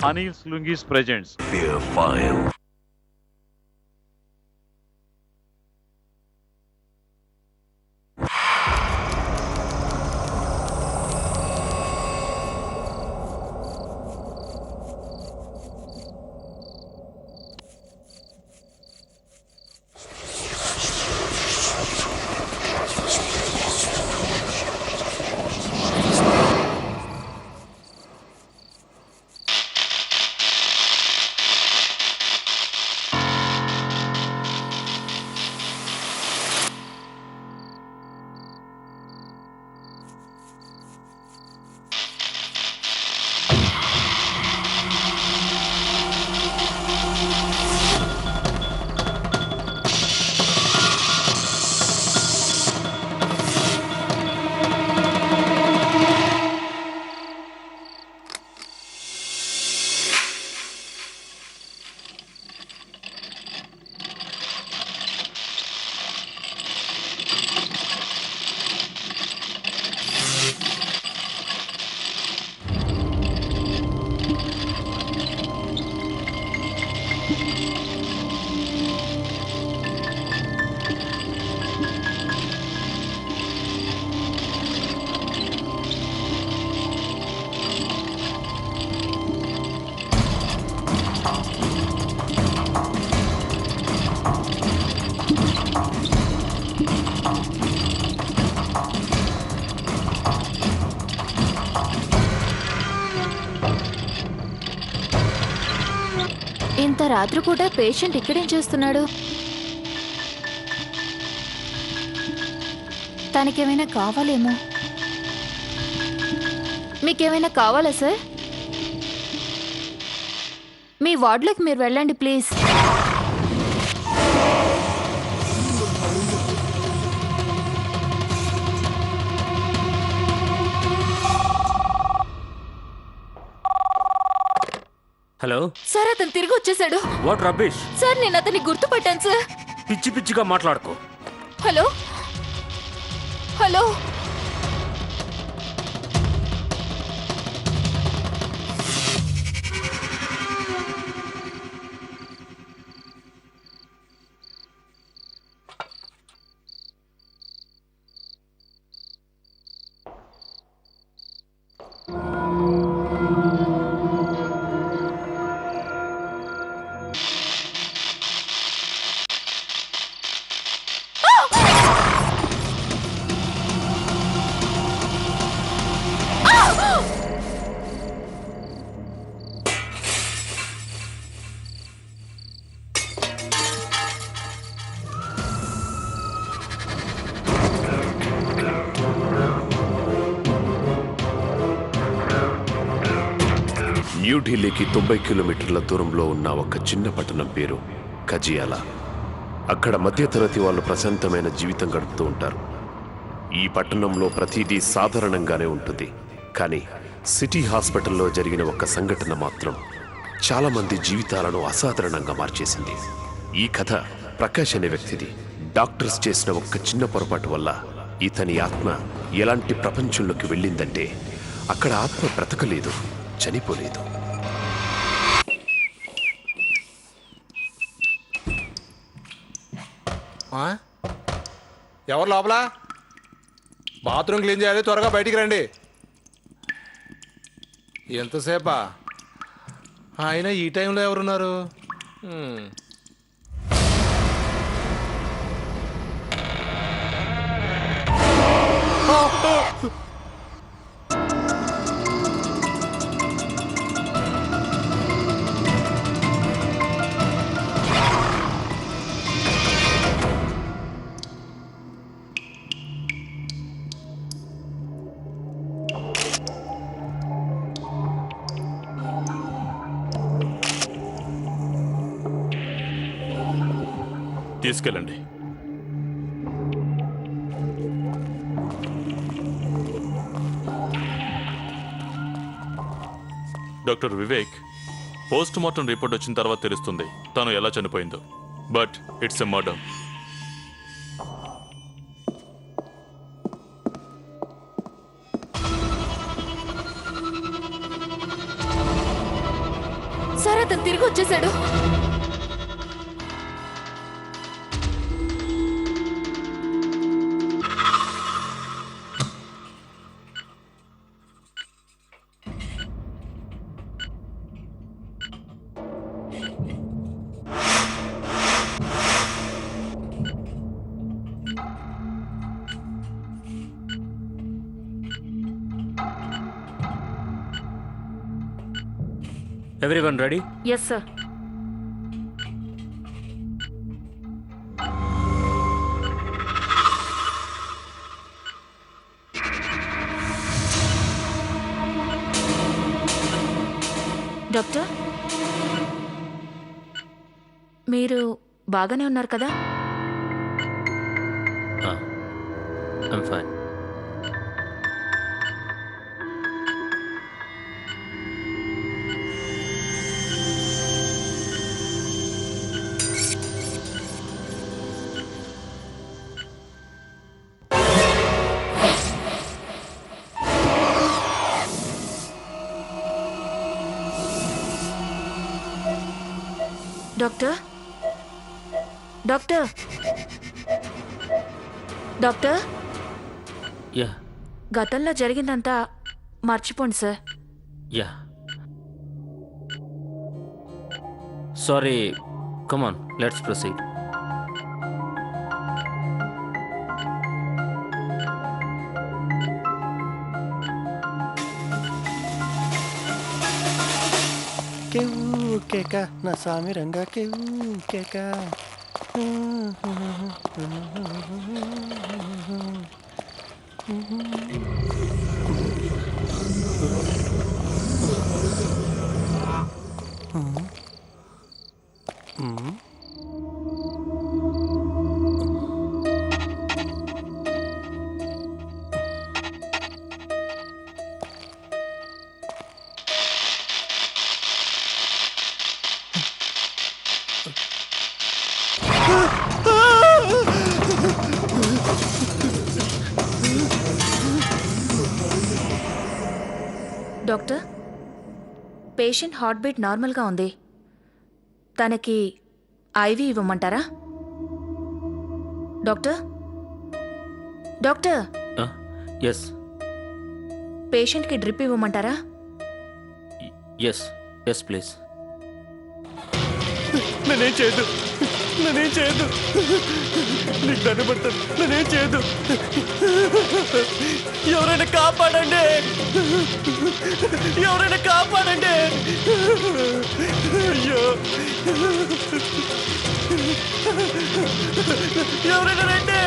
Anil Slungis presents Fear File. ఇంత రాత్రి పూట పేషెంట్ ఇక్కడేం చేస్తున్నాడు? తనకేమైనా కావాలేమో. మీకేమైనా కావాలా సార్? మీ వార్డులోకి మీరు వెళ్ళండి ప్లీజ్. హలో సార్, అతను తిరిగి వచ్చేసాడు. What rubbish? సార్, నేను అతన్ని గుర్తుపట్టాను సార్. పిచ్చి పిచ్చిగా మాట్లాడుకో. హలో హలో న్యూఢిల్లీకి 90 కిలోమీటర్ల దూరంలో ఉన్న ఒక చిన్న పట్టణం పేరు కజియాలా. అక్కడ మధ్యతరగతి వాళ్ళు ప్రశాంతమైన జీవితం గడుపుతూ ఉంటారు. ఈ పట్టణంలో ప్రతిదీ సాధారణంగానే ఉంటుంది. కానీ సిటీ హాస్పిటల్లో జరిగిన ఒక సంఘటన మాత్రం చాలా మంది జీవితాలను అసాధారణంగా మార్చేసింది. ఈ కథ ప్రకాష్ అనే వ్యక్తిది. డాక్టర్స్ చేసిన ఒక చిన్న పొరపాటు వల్ల ఇతని ఆత్మ ఎలాంటి ప్రపంచంలోకి వెళ్ళిందంటే అక్కడ ఆత్మ బ్రతకలేదు, చనిపోలేదు. ఎవరు లోపల? బాత్రూమ్ క్లీన్ చేయాలి, త్వరగా బయటికి రండి. ఎంతసేపా? అయినా ఈ టైంలో ఎవరున్నారు? తీసుకెళ్ళండి. Doctor Vivek, post mortem report వచ్చిన తర్వాత తెలుస్తుంది తను ఎలా చనిపోయిందో. But it's a murder. అతను తిరిగి వచ్చేసాడు. Everyone ready? Yes sir. Doctor, మీరు బాగానే ఉన్నారు కదా? I'm fine. Doctor, doctor, doctor, ya గతంలో జరిగిందంతా మర్చిపోండి sir. Ya sorry, come on let's proceed. కేవు కేక నా సామి రంగా కేవు కేక. డాక్టర్, పేషెంట్ హార్ట్ బీట్ నార్మల్గా ఉంది. తనకి ఐవి ఇవ్వమంటారా? డాక్టర్, డాక్టర్, ఎస్ పేషెంట్కి డ్రిప్ ఇవ్వమంటారా? Yes yes please. నేనేం చేయదు, నేనేం చేయదు, నీకు దండ పడతాను, నేనేం చేయదు. ఎవరైనా కాపాడండి, ఎవరైనా కాపాడండి. అయ్యో, ఎవరైనా రండి.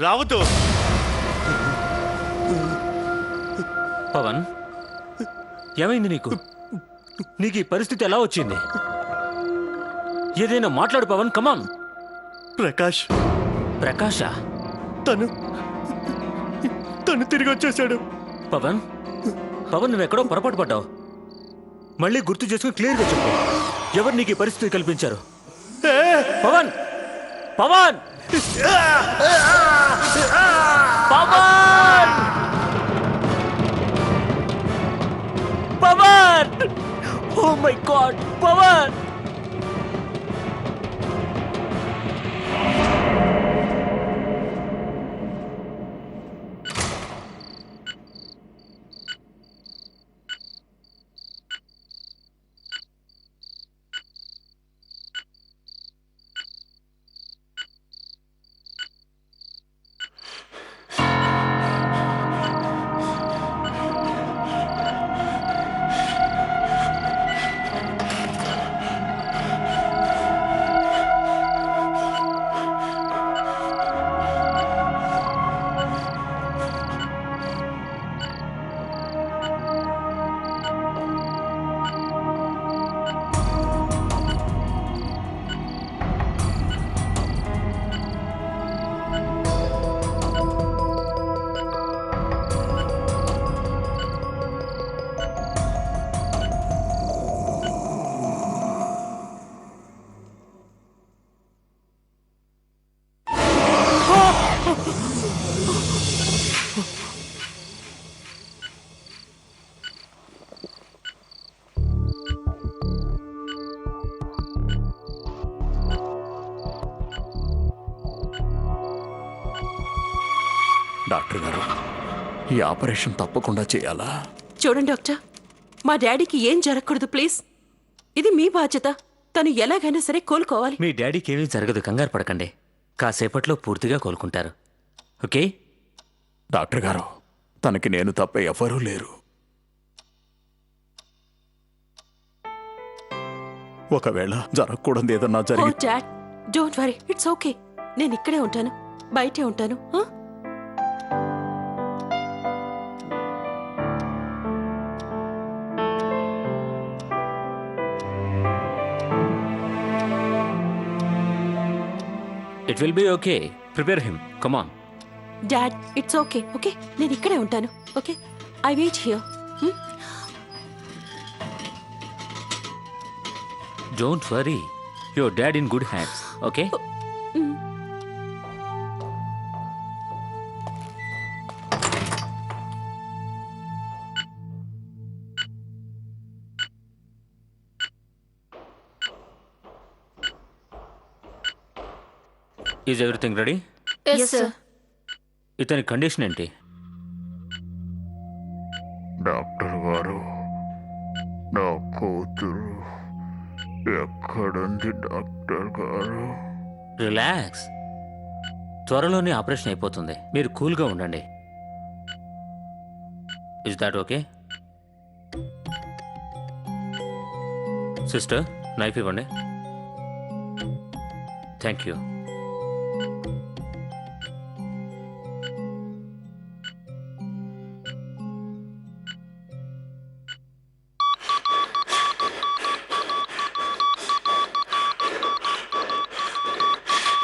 రావద్దు. పవన్, ఏమైంది నీకు? నీకు ఈ పరిస్థితి ఎలా వచ్చింది? ఏదైనా మాట్లాడు పవన్, కమాన్. ప్రకాష్, ప్రకాశా? తను తిరిగి వచ్చేసాడు. పవన్, పవన్ నువ్వెక్కడో పొరపాటు పడ్డావు. మళ్ళీ గుర్తు చేసుకుని క్లియర్గా చెప్పు, ఎవరు నీకు ఈ పరిస్థితి కల్పించారు? Pavan, Pavan, Pavan, Pavan! Oh my god, Pavan! Doctor గారు ఈ ఆపరేషన్ తప్పకుండా చేయాలా? చూడండి డాక్టర్, మా డాడీకి ఏం జరగకూడదు ప్లీజ్. ఇది మీ బాధ్యత. తను ఎలాగైనా సరే కోలుకోవాలి. మీ డాడీకి ఏమీ జరగదు, కంగారు పడకండి. కాసేపట్లో పూర్తిగా కోలుకుంటారు. ఓకే? డాక్టర్ గారు, తనకి నేను తప్ప ఎవరూ లేరు. ఒకవేళ జరగకూడదు ఏదన్నా ఓ జరిగి dad, don't worry, it's okay. నేను ఇక్కడే ఉంటాను, బయటే ఉంటాను. It will be okay. Prepare him. Come on. Dad, it's okay. Okay, నేను ఇక్కడే ఉంటాను. Okay, I wait here. Don't worry, your dad in good hands. Okay? Is everything ready? Yes sir. ఇతని condition ఏంటి? డాక్టర్ గారు, నా కూతురు ఎక్కడుంది doctor గారు? రిలాక్స్, త్వరలోనే ఆపరేషన్ అయిపోతుంది. మీరు కూల్గా ఉండండి. Is that okay? Sister, knife ఇవ్వండి. Thank you.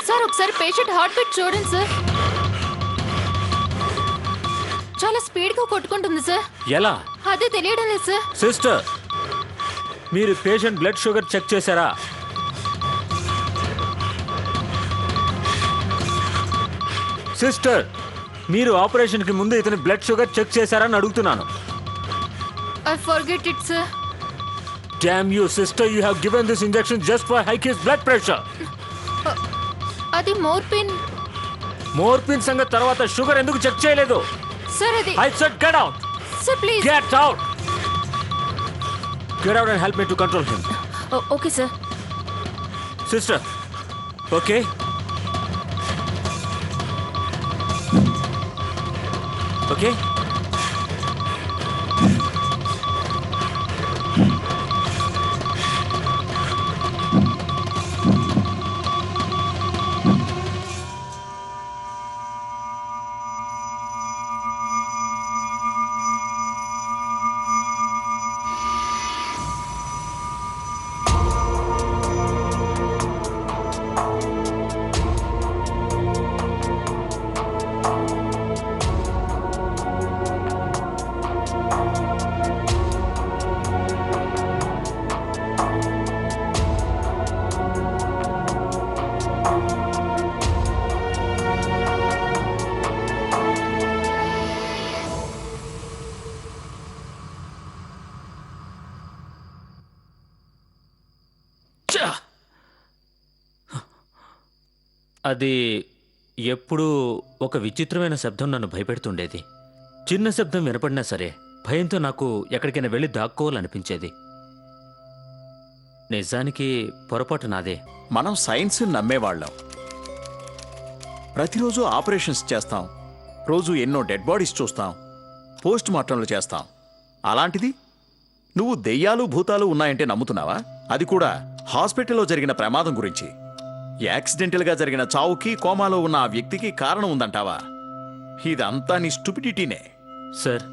సార్ ఒకసారి పేషెంట్ హార్ట్ బీట్ చూడండి సార్. చాలా స్పీడ్ గా కొట్టుకుంటుంది సార్. ఎలా? అదే తెలియడం లేదు సార్. సిస్టర్, మీరు పేషెంట్ బ్లడ్ షుగర్ చెక్ చేశారా? సిస్టర్, మీరు ఆపరేషన్కి ముందు ఇతని బ్లడ్ షుగర్ చెక్ చేశారని అడుగుతున్నాను. I forget it sir. Damn you sister, you have given this injection just for high his blood pressure. అది మోర్పిన్. మోర్పిన్ సంగతి తర్వాత, షుగర్ ఎందుకు చెక్ చేయలేదు? సార్ అది. I said get out. Sir please. Get out. Get out and help me to control him. Okay sir. Sister, okay? Okay? అది ఎప్పుడూ ఒక విచిత్రమైన శబ్దం నన్ను భయపెడుతుండేది. చిన్న శబ్దం వినపడినా సరే భయంతో నాకు ఎక్కడికైనా వెళ్ళి దాక్కోవాలనిపించేది. నిజానికి పొరపాటు నాదే. మనం సైన్స్ నమ్మేవాళ్ళం. ప్రతిరోజు ఆపరేషన్స్ చేస్తాం, రోజు ఎన్నో డెడ్ బాడీస్ చూస్తాం, పోస్ట్ మార్టంలు చేస్తాం. అలాంటిది నువ్వు దెయ్యాలు భూతాలు ఉన్నాయంటే నమ్ముతున్నావా? అది కూడా హాస్పిటల్లో జరిగిన ప్రమాదం గురించి. యాక్సిడెంటల్గా జరిగిన చావుకి, కోమాలో ఉన్న ఆ వ్యక్తికి కారణం ఉందంటావా? ఇదంతా నీ స్టూపిడిటీనే. సార్,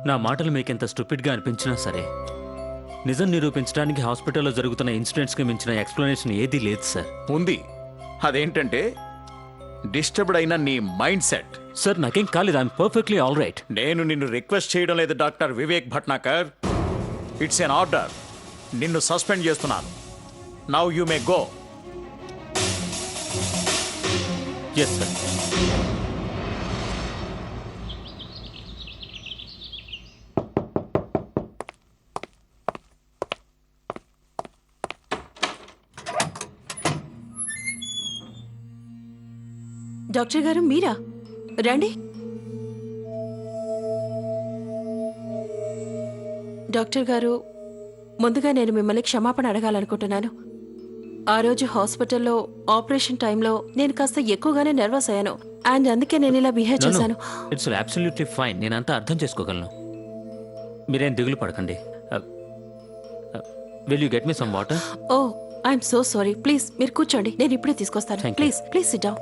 నా మాటలు మీకెంత స్టూపిడ్గా అనిపించినా సరే నిజం నిరూపించడానికి హాస్పిటల్లో జరుగుతున్న ఇన్సిడెంట్స్కి మించిన ఎక్స్ప్లెనేషన్ ఏదీ లేదు సార్. ఉంది. అదేంటంటే డిస్టర్బ్డ్ అయిన నీ మైండ్ సెట్. సార్, నాకేం కాలేదు. I'm perfectly all right. నేను నిన్ను రిక్వెస్ట్ చేయడం లేదు doctor Vivek Bhatnagar. It's an order. నిన్ను సస్పెండ్ చేస్తున్నాను. Now you may go. Yes sir. Doctor గారు, మీరా? రండి. డాక్టర్ గారు, ముందుగా నేను మిమ్మల్ని క్షమాపణ అడగాలనుకుంటున్నాను. ఆ రోజు హాస్పిటల్లో ఆపరేషన్ టైంలో నేను కాస్త ఎక్కువగానే నర్వస్ అయ్యాను. అండ్ అందుకే నేను ఇలా బిహేవ్ చేశాను. It's absolutely fine. నేనంతా అర్థం చేసుకోగలను. మీరేం దిగులు పడకండి. Will you get me some water? Oh, I'm so sorry. Please మీరు కూర్చోండి, నేను ఇప్పుడే తీసుకొస్తాను. Thank you. Please please sit down.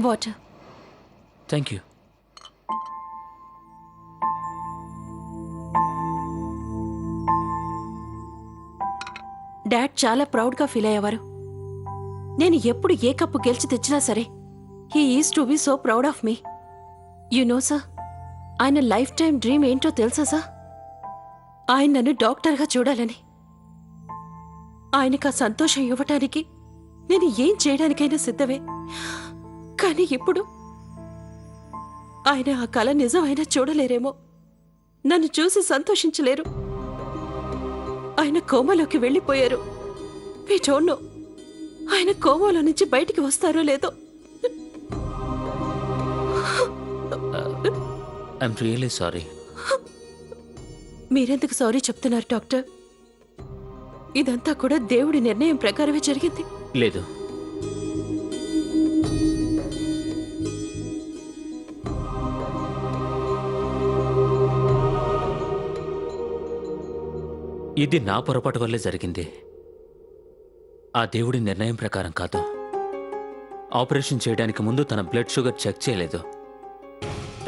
Water. Thank you. Dad చాలా ప్రౌడ్గా ఫీల్ అయ్యేవారు. నేను ఎప్పుడు ఏ కప్పు గెలిచి తెచ్చినా సరే he is to be so proud of me. You know sir, ఆయన లైఫ్ టైం డ్రీమ్ ఏంటో తెలుసా సార్? ఆయన నన్ను డాక్టర్గా చూడాలని. ఆయనకు ఆ సంతోషం ఇవ్వటానికి నేను ఏం చేయడానికైనా సిద్ధమే. కానీ ఇప్పుడు ఆయన ఆ కల నిజమైనా చూడలేరేమో, నన్ను చూసి సంతోషించలేరు. ఆయన కోమాలోకి వెళ్ళిపోయారు. We don't know. ఆయన కోమాలో నుంచి బయటికి వస్తారో లేదో. I'm really sorry. మీరెందుకు సారీ చెప్తున్నారు డాక్టర్? ఇదంతా కూడా దేవుడి నిర్ణయం ప్రకారమే జరిగింది. లేదు, ఇది నా పొరపాటు వల్లే జరిగింది. ఆ దేవుడి నిర్ణయం ప్రకారం కాదు. ఆపరేషన్ చేయడానికి ముందు తన బ్లడ్ షుగర్ చెక్ చేయలేదు.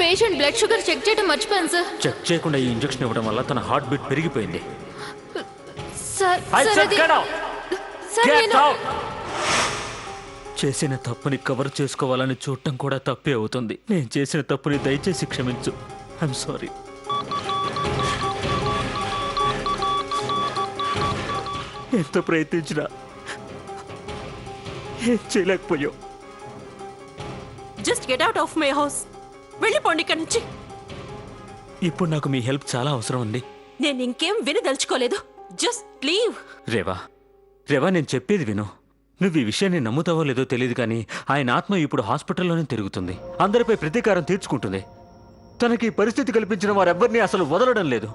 పేషెంట్ బ్లడ్ షుగర్ చెక్ చేయడం మర్చిపోయాను సార్. చెక్ చేయకుండా ఈ ఇంజెక్షన్ ఇవ్వడం వల్ల తన హార్ట్ బీట్ పెరిగిపోయింది. సార్ I సార్ said అది get out! సార్ Get నేను out! చేసిన తప్పుని కవర్ చేసుకోవాలని చూడటం కూడా తప్పే అవుతుంది. నేను చేసిన తప్పుని దయచేసి క్షమించు. I'm sorry. ఎంత ప్రయత్నించినా ఏం చేయలేకపోయావు. Just get out of my house. వెళ్ళిపోండి ఇక్కడి నుంచి. ఇప్పుడు నాకు మీ హెల్ప్ చాలా అవసరం ఉంది. నేను ఇంకేం వినదలుచుకోలేదు. Just leave. రేవా, రేవా, నేను చెప్పేది విను. నువ్వు ఈ విషయాన్ని నమ్ముతావో లేదో తెలియదు కానీ ఆయన ఆత్మ ఇప్పుడు హాస్పిటల్లోనే తిరుగుతుంది. అందరిపై ప్రతీకారం తీర్చుకుంటుంది. తనకి ఈ పరిస్థితి కల్పించిన వారెవ్వరినీ అసలు వదలడం లేదు.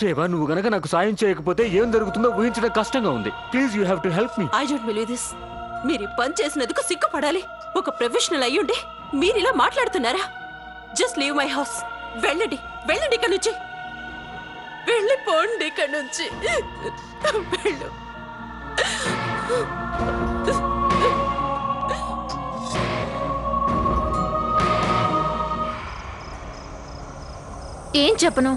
రేవా, నువ్వు గనక నాకు సాయం చేయకపోతే ఏం జరుగుతుందో ఊహించడం కష్టంగా ఉంది. Please, you have to help me. I don't believe this. మీరు ఈ పని చేసినందుకు సిగ్గుపడాలి. ఒక ప్రొఫెషనల్ అయ్యుండి మీరు ఇలా మాట్లాడుతున్నారా? Just leave my house. వెళ్ళండి, వెళ్ళండి ఇక్కడ నుంచి. వెళ్ళిపోండి ఇక్కడ నుంచి. వెళ్ళు. ఏం చెప్పను?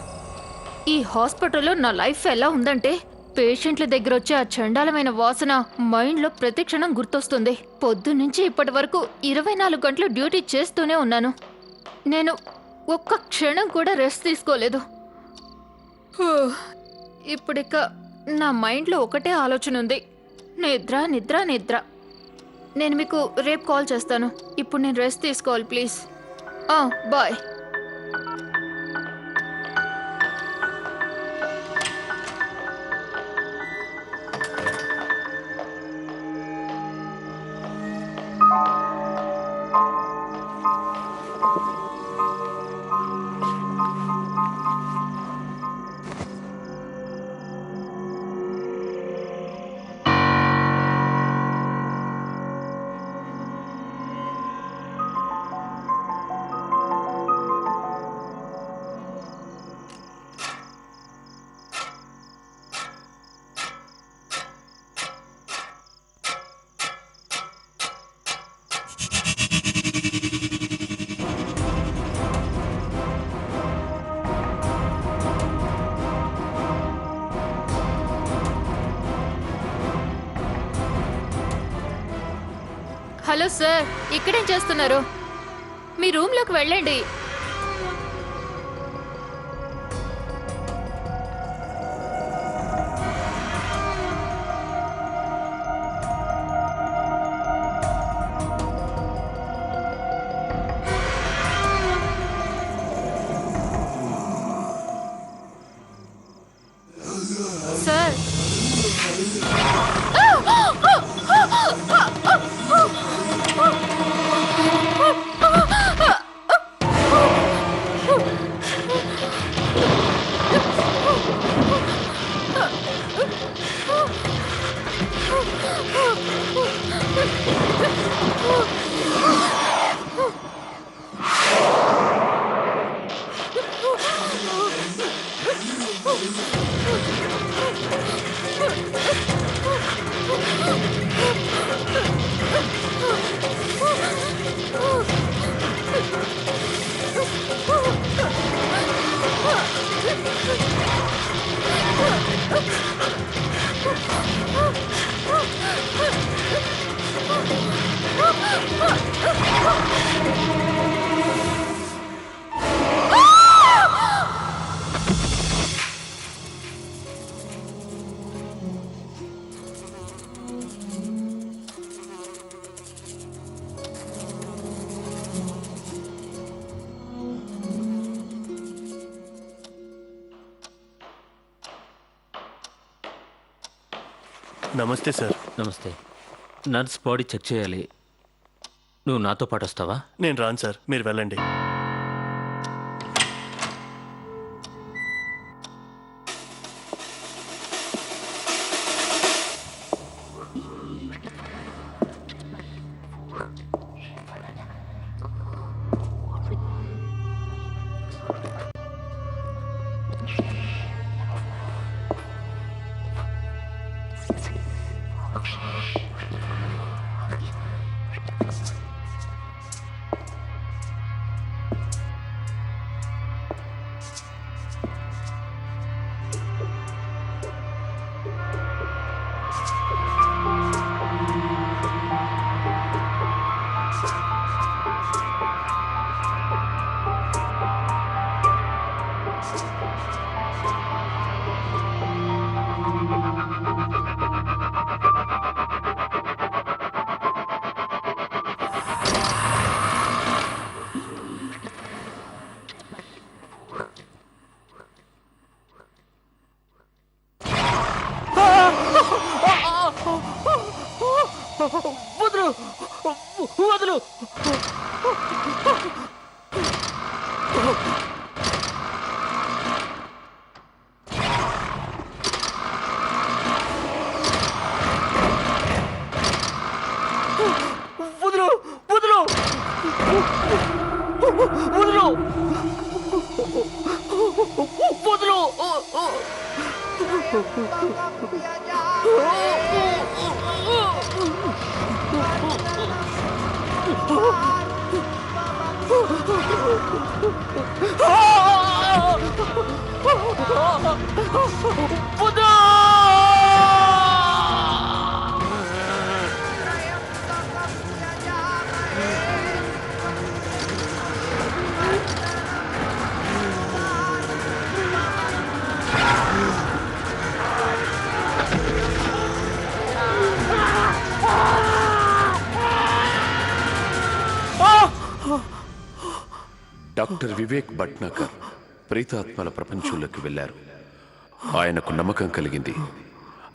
ఈ హాస్పిటల్లో నా లైఫ్ ఎలా ఉందంటే, పేషెంట్ల దగ్గర వచ్చే ఆ చండాలమైన వాసన మైండ్లో ప్రతి క్షణం గుర్తొస్తుంది. పొద్దున్నుంచి ఇప్పటి వరకు 24 గంటలు డ్యూటీ చేస్తూనే ఉన్నాను. నేను ఒక్క క్షణం కూడా రెస్ట్ తీసుకోలేదు. ఇప్పుడిక నా మైండ్లో ఒకటే ఆలోచన ఉంది, నిద్ర నిద్ర నిద్ర. నేను మీకు రేపు కాల్ చేస్తాను. ఇప్పుడు నేను రెస్ట్ తీసుకోవాలి ప్లీజ్. బాయ్. హలో సార్, ఇక్కడేం చేస్తున్నారు? మీ రూమ్లోకి వెళ్ళండి. నమస్తే సార్. నమస్తే. నర్స్ బాడీ చెక్ చేయాలి. నువ్వు నాతో పాటు వస్తావా? నేను రాను సార్, మీరు వెళ్ళండి. వదులు, వదులు. వదులు, వదులు, వదులు, వదులు. డాక్టర్ వివేక్ భట్నాకర్ ప్రేతాత్మల ప్రపంచంలోకి వెళ్ళారు. ఆయనకు నమ్మకం కలిగింది,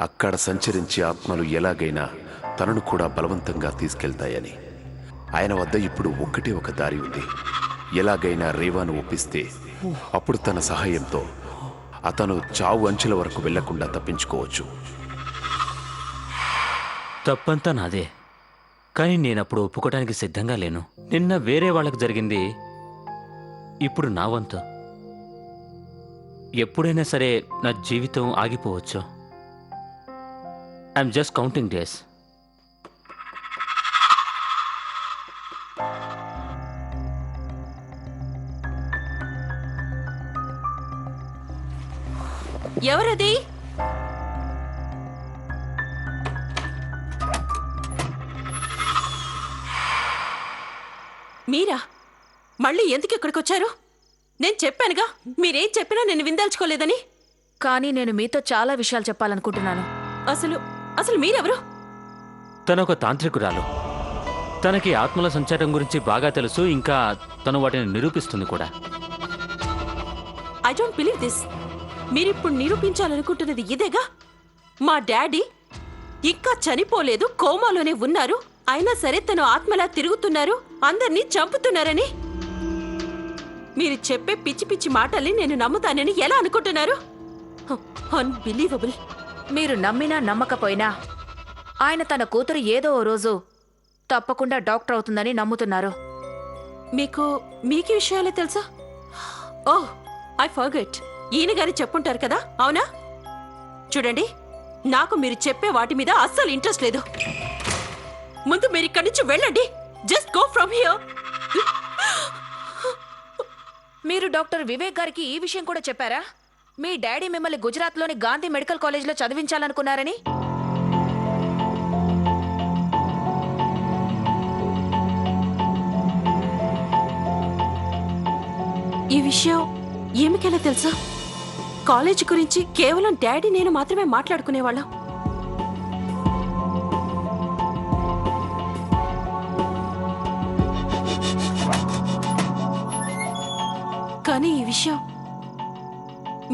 అక్కడ సంచరించి ఆత్మలు ఎలాగైనా తనను కూడా బలవంతంగా తీసుకెళ్తాయని. ఆయన వద్ద ఇప్పుడు ఒక్కటే ఒక దారి ఉంది. ఎలాగైనా రేవాను ఒప్పిస్తే అప్పుడు తన సహాయంతో అతను చావు అంచెల వరకు వెళ్లకుండా తప్పించుకోవచ్చు. తప్పంతా నాదే, కానీ నేనప్పుడు ఒప్పుకోవడానికి సిద్ధంగా లేను. నిన్న వేరే వాళ్ళకి జరిగింది, ఇప్పుడు నా వంతు. ఎప్పుడైనా సరే నా జీవితం ఆగిపోవచ్చు. I'm just counting days. ఎవరది? మీరా? మళ్ళీ ఎందుకు ఇక్కడికి వచ్చారు? నేను చెప్పానుగా, మీరేం చెప్పినా నేను విందల్చుకోలేదని. కానీ నేను మీతో చాలా విషయాలు చెప్పాలనుకుంటున్నాను. అసలు అసలు మీరెవరు? తనొక తాంత్రికురాలు. తనకి ఆత్మల సంచారం గురించి బాగా తెలుసు, ఇంకా తను వాటిని నిరూపిస్తుంది కూడా. I don't believe this. మీరిప్పుడు నిరూపించాలనుకుంటున్నది ఇదేగా? మా డాడీ ఇంకా చనిపోలేదు, కోమాలోనే ఉన్నారు, అయినా సరే తను ఆత్మలా తిరుగుతున్నారు, అందర్నీ చంపుతున్నారని. మీరు చెప్పే పిచ్చి పిచ్చి మాటల్ని నేను నమ్ముతానని ఎలా అనుకుంటున్నారు? అన్బిలీవబుల్. మీరు నమ్మినా నమ్మకపోయినా ఆయన తన కూతురు ఏదో ఓ రోజు తప్పకుండా డాక్టర్ అవుతుందని నమ్ముతున్నారు. మీకు విషయాలే తెలుసా? ఓహ్, ఐ ఫర్గెట్. ఈయన గారి చెప్పుంటారు కదా, అవునా? చూడండి, నాకు మీరు చెప్పే వాటి మీద అస్సలు ఇంట్రెస్ట్ లేదు. ముందు మీరు ఇక్కడి నుంచి వెళ్ళండి. Just go from here. మీరు డాక్టర్ వివేక్ గారికి ఈ విషయం కూడా చెప్పారా? మీ డాడీ మిమ్మల్ని గుజరాత్లోని గాంధీ మెడికల్ కాలేజ్లో చదివించాలనుకున్నారని? ఈ విషయం ఏమికెలా తెలుసా? కాలేజ్ గురించి కేవలం డాడీ నేను మాత్రమే మాట్లాడుకునేవాళ్ళం. కానీ ఈ విషయం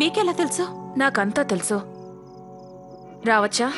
మీకెలా తెలుసు? నాకంతా తెలుసు. రావచ్చా?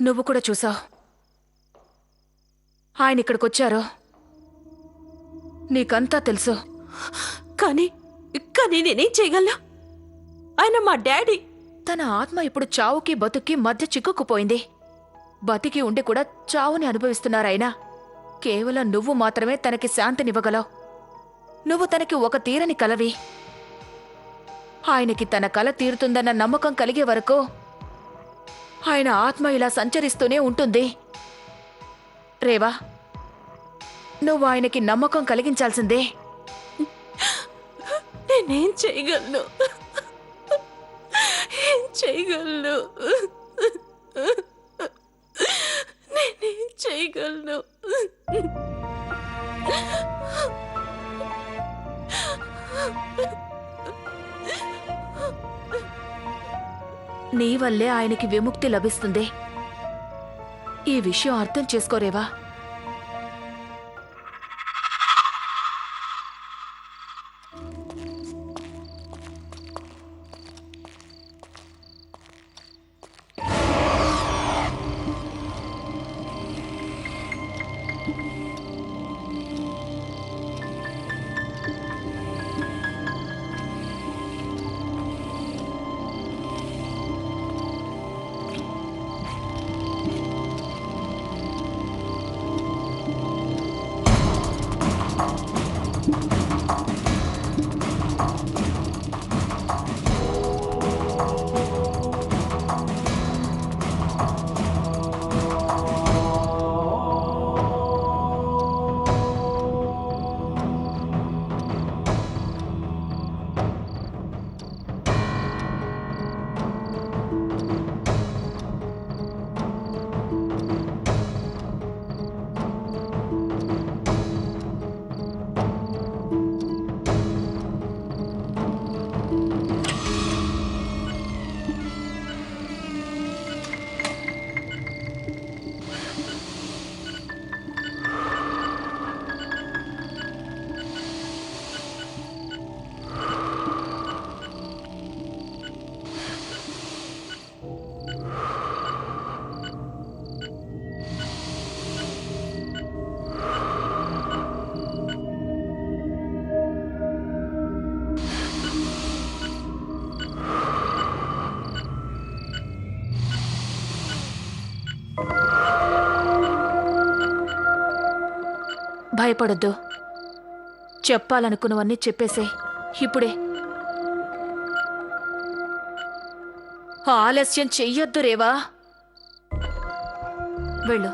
నువ్వు కూడా చూసావు. ఆయన ఇక్కడికొచ్చారు. నీకంతా తెలుసు. కానీ నేనేం చేయగలను? ఆయన మా డాడీ. తన ఆత్మ ఇప్పుడు చావుకి బతుక్కి మధ్య చిక్కుకుపోయింది. బతికి ఉండి కూడా చావుని అనుభవిస్తున్నారాయన. కేవలం నువ్వు మాత్రమే తనకి శాంతినివ్వగలవు. నువ్వు తనకి ఒక తీరని కలవి. ఆయనకి తన కల తీరుతుందన్న నమ్మకం కలిగే వరకు ఆయన ఆత్మ ఇలా సంచరిస్తూనే ఉంటుంది. రేవా, నువ్వు ఆయనకి నమ్మకం కలిగించాల్సిందే. నేనేం చేయగలను? ఏం చేయగలను? నేనేం చేయగలను? నీ వల్లే ఆయనకి విముక్తి లభిస్తుంది. ఈ విషయం అర్థం చేసుకోరేవా? భయపడొద్దు. చెప్పాలనుకున్నవన్నీ చెప్పేసే ఇప్పుడే. ఆలస్యం చెయ్యొద్దు రేవా. వెళ్ళు.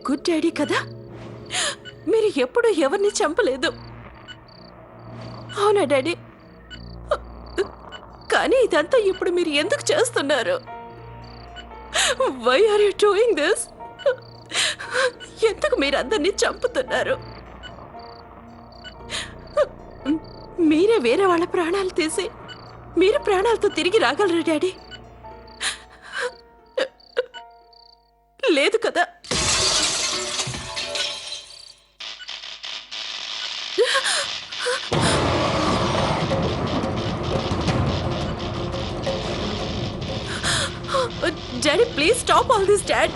గుడ్ డాడీ కదా? మీరు ఎప్పుడు ఎవరిని చంపలేదు, అవునా డాడీ? కానీ ఇదంతా ఇప్పుడు మీరు ఎందుకు చేస్తున్నారు? Why are you doing this? ఎందుకు మీరు అందరినీ చంపుతున్నారు? మీరే వేరే వాళ్ళ ప్రాణాలు తీసి మీరు ప్రాణాలతో తిరిగి రాగలరా డాడీ? లేదు కదా? Daddy please stop all this dad.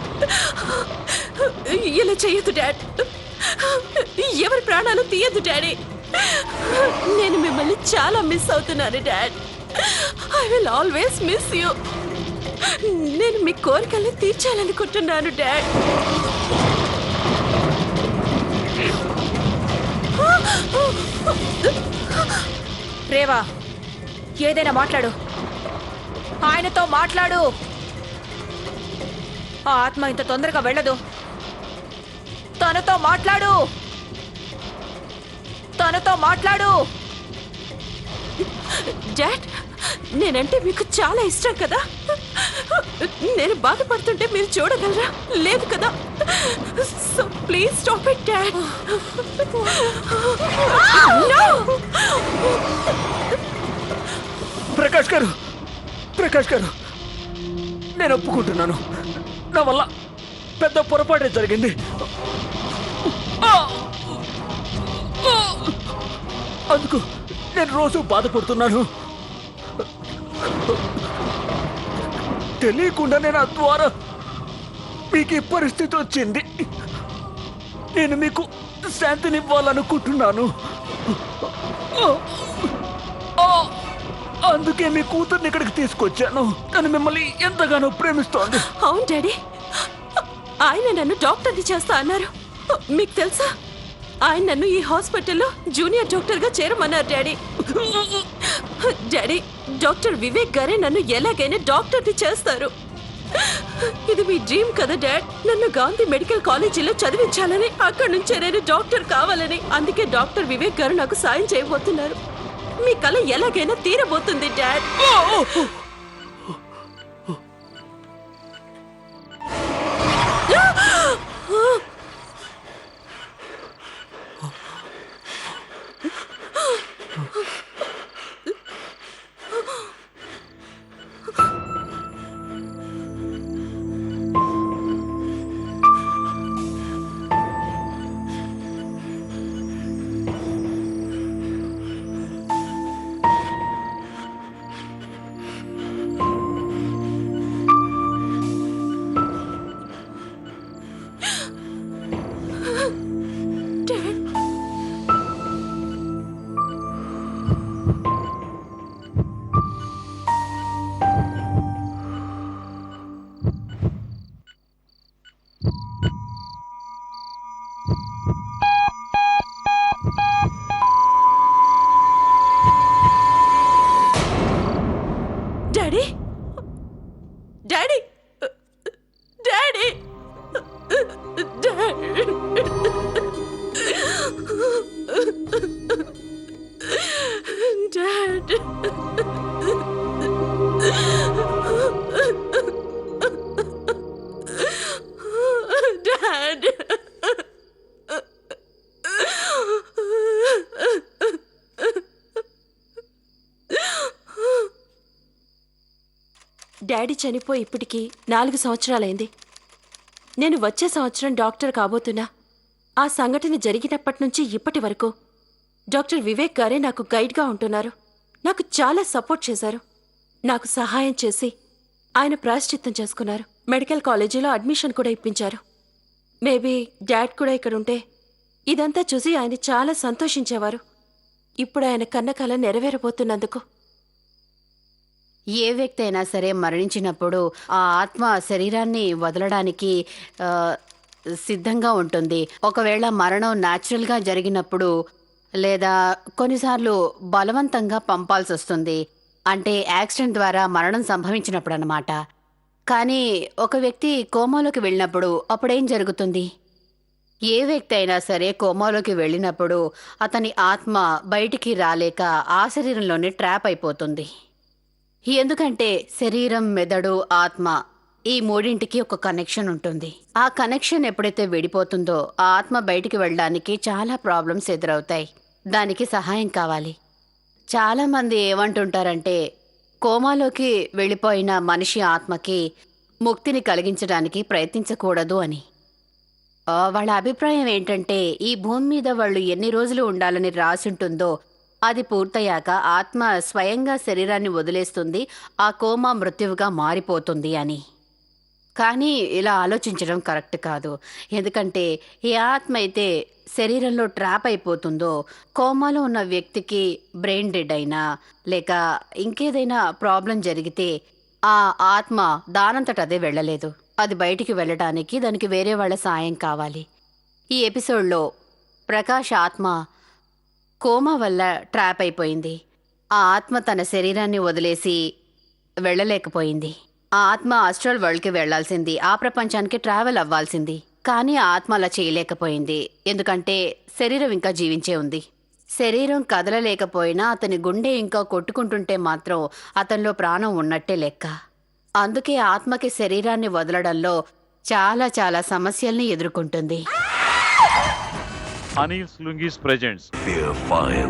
ఇలా చేయొద్దు డాడ్. ఎవరి ప్రాణాలు తీయద్దు డాడీ. నేను మిమ్మల్ని చాలా మిస్ అవుతున్నాను dad. I will always miss you. నేను మీ కోరికల్ని తీర్చాలనుకుంటున్నాను డాడ్. రేవా, ఏదైనా మాట్లాడు. ఆయనతో మాట్లాడు. ఆ ఆత్మ ఇంత తొందరగా వెళ్ళదు. తనతో మాట్లాడు. తనతో మాట్లాడు. డాడ్, నేనంటే మీకు చాలా ఇష్టం కదా? నేను బాధపడుతుంటే మీరు చూడగలరా? లేదు కదా? So please stop it dad. Prakash గారు, ప్రకాష్ గారు, నేను ఒప్పుకుంటున్నాను. నా వల్ల పెద్ద పొరపాటే జరిగింది. అందుకు నేను రోజు బాధపడుతున్నాను. తెలియకుండానే నా ద్వారా మీకు ఈ పరిస్థితి వచ్చింది. నేను మీకు శాంతినివ్వాలనుకుంటున్నాను. అందుకే మీ కూతుర్ని ఇక్కడికి తీసుకొచ్చాను. తను మిమ్మల్ని ఎంతగానో ప్రేమిస్తోంది. అవును డాడీ, ఆయన నన్ను డాక్టర్ని చేస్తా అన్నారు. మీకు తెలుసా, ఆయన నన్ను ఈ హాస్పిటల్లో జూనియర్ డాక్టర్గా చేరమన్నారు డాడీ. డాడీ, డాక్టర్ వివేక్ గారే నన్ను ఎలాగైనా డాక్టర్ని చేస్తారు. ఇది మీ డ్రీమ్ కదా డాడ్? నన్ను గాంధీ మెడికల్ కాలేజీలో చదివించాలని, అక్కడి నుంచే నేను డాక్టర్ కావాలని. అందుకే డాక్టర్ వివేక్ గారు నాకు సాయం చేయబోతున్నారు. మీ కళ ఎలాగైనా తీరబోతుంది dad. Daddy, daddy, daddy, dad, dad. Daddy చనిపోయి ఇప్పటికి 4 సంవత్సరాలైంది. నేను వచ్చే సంవత్సరం డాక్టర్ కాబోతున్నా. ఆ సంఘటన జరిగినప్పటి నుంచి ఇప్పటి వరకు డాక్టర్ వివేక్ గారే నాకు గైడ్గా ఉంటున్నారు. నాకు చాలా సపోర్ట్ చేశారు. నాకు సహాయం చేసి ఆయన ప్రాయశ్చిత్తం చేసుకున్నారు. మెడికల్ కాలేజీలో అడ్మిషన్ కూడా ఇప్పించారు. మేబీ డాడ్ కూడా ఇక్కడ ఉంటే ఇదంతా చూసి ఆయన చాలా సంతోషించేవారు. ఇప్పుడు ఆయన కన్న కల నెరవేరబోతున్నందుకు. ఏ వ్యక్తి అయినా సరే మరణించినప్పుడు ఆ ఆత్మ శరీరాన్ని వదలడానికి సిద్ధంగా ఉంటుంది. ఒకవేళ మరణం న్యాచురల్గా జరిగినప్పుడు లేదా కొన్నిసార్లు బలవంతంగా పంపాల్సి వస్తుంది. అంటే యాక్సిడెంట్ ద్వారా మరణం సంభవించినప్పుడు అన్నమాట. కానీ ఒక వ్యక్తి కోమాలోకి వెళ్ళినప్పుడు అప్పుడేం జరుగుతుంది? ఏ వ్యక్తి అయినా సరే కోమాలోకి వెళ్ళినప్పుడు అతని ఆత్మ బయటికి రాలేక ఆ శరీరంలోనే ట్రాప్ అయిపోతుంది. ఎందుకంటే శరీరం, మెదడు, ఆత్మ ఈ మూడింటికి ఒక కనెక్షన్ ఉంటుంది. ఆ కనెక్షన్ ఎప్పుడైతే విడిపోతుందో ఆ ఆత్మ బయటికి వెళ్ళడానికి చాలా ప్రాబ్లమ్స్ ఎదురవుతాయి. దానికి సహాయం కావాలి. చాలామంది ఏమంటుంటారంటే కోమాలోకి వెళ్ళిపోయిన మనిషి ఆత్మకి ముక్తిని కలిగించడానికి ప్రయత్నించకూడదు అని. వాళ్ళ అభిప్రాయం ఏంటంటే ఈ భూమి మీద వాళ్ళు ఎన్ని రోజులు ఉండాలని రాసుంటుందో అది పూర్తయ్యాక ఆత్మ స్వయంగా శరీరాన్ని వదిలేస్తుంది, ఆ కోమా మృత్యువుగా మారిపోతుంది అని. కానీ ఇలా ఆలోచించడం కరెక్ట్ కాదు. ఎందుకంటే ఏ ఆత్మ అయితే శరీరంలో ట్రాప్ అయిపోతుందో, కోమాలో ఉన్న వ్యక్తికి బ్రెయిన్ డెడ్ అయినా లేక ఇంకేదైనా ప్రాబ్లం జరిగితే ఆ ఆత్మ దానంతట అదే వెళ్ళలేదు. అది బయటికి వెళ్ళడానికి దానికి వేరే వాళ్ళ సాయం కావాలి. ఈ ఎపిసోడ్లో ప్రకాష్ ఆత్మ కోమా వల్ల ట్రాప్ అయిపోయింది. ఆ ఆత్మ తన శరీరాన్ని వదిలేసి వెళ్ళలేకపోయింది. ఆ ఆత్మ ఆస్ట్రల్ వరల్డ్కి వెళ్లాల్సింది, ఆ ప్రపంచానికి ట్రావెల్ అవ్వాల్సింది. కానీ ఆ ఆత్మ అలా చేయలేకపోయింది. ఎందుకంటే శరీరం ఇంకా జీవించే ఉంది. శరీరం కదలలేకపోయినా అతని గుండె ఇంకా కొట్టుకుంటుంటే మాత్రం అతనిలో ప్రాణం ఉన్నట్టే లెక్క. అందుకే ఆత్మకి శరీరాన్ని వదలడంలో చాలా చాలా సమస్యల్ని ఎదుర్కొంటుంది. Anil's Lungis presents Fear Fire.